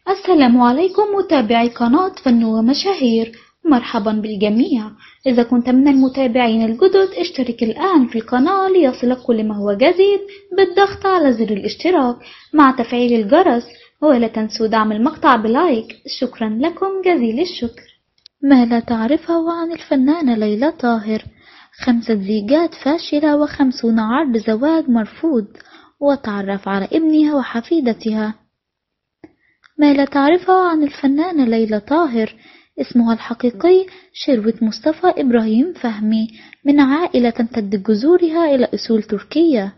السلام عليكم متابعي قناة فن ومشاهير، مرحبا بالجميع. إذا كنت من المتابعين الجدد اشترك الآن في القناة ليصلك كل ما هو جديد بالضغط على زر الاشتراك مع تفعيل الجرس، ولا تنسوا دعم المقطع بلايك. شكرا لكم جزيل الشكر. ما لا تعرفه عن الفنانة ليلى طاهر: 5 زيجات فاشلة و50 عرض زواج مرفوض، وتعرف على ابنها وحفيدتها. ما لا تعرفه عن الفنانة ليلى طاهر: اسمها الحقيقي شروت مصطفى إبراهيم فهمي، من عائلة تمتد جذورها إلى أصول تركية.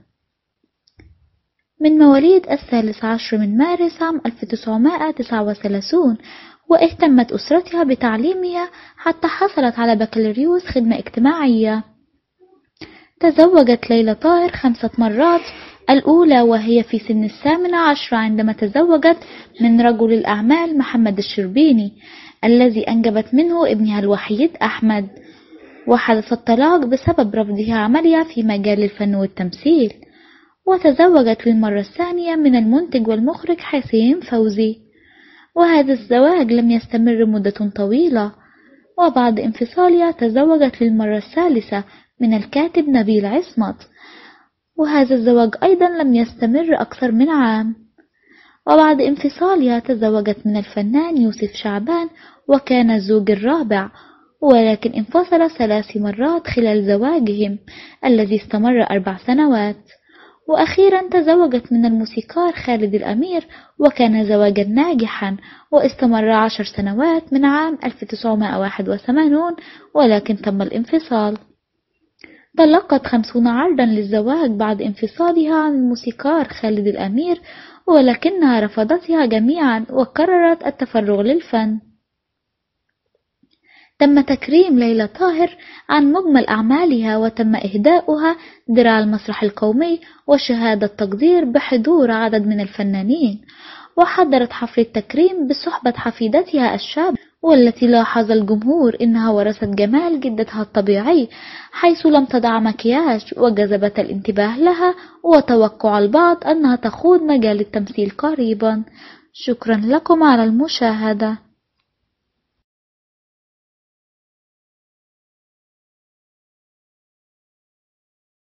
من مواليد 13 من مارس عام 1939، واهتمت أسرتها بتعليمها حتى حصلت على بكالوريوس خدمة اجتماعية. تزوجت ليلى طاهر 5 مرات، الأولى وهي في سن 18 عندما تزوجت من رجل الأعمال محمد الشربيني الذي أنجبت منه ابنها الوحيد أحمد، وحدث الطلاق بسبب رفضها عملها في مجال الفن والتمثيل. وتزوجت للمرة الثانية من المنتج والمخرج حسين فوزي، وهذا الزواج لم يستمر مدة طويلة. وبعد انفصالها تزوجت للمرة الثالثة من الكاتب نبيل عصمت، وهذا الزواج أيضا لم يستمر أكثر من عام. وبعد انفصالها تزوجت من الفنان يوسف شعبان، وكان الزوج الرابع، ولكن انفصل 3 مرات خلال زواجهم الذي استمر 4 سنوات. وأخيرا تزوجت من الموسيقار خالد الأمير، وكان زواجا ناجحا واستمر 10 سنوات من عام 1981، ولكن تم الانفصال. تلقت 50 عرضا للزواج بعد انفصالها عن الموسيقار خالد الأمير، ولكنها رفضتها جميعا وقررت التفرغ للفن. تم تكريم ليلى طاهر عن مجمل أعمالها، وتم إهداؤها درع المسرح القومي وشهادة تقدير بحضور عدد من الفنانين. وحضرت حفل التكريم بصحبة حفيدتها الشابة، والتي لاحظ الجمهور إنها ورثت جمال جدتها الطبيعي، حيث لم تضع مكياج، وجذبت الانتباه لها وتوقع البعض أنها تخوض مجال التمثيل قريبا. شكرا لكم على المشاهدة.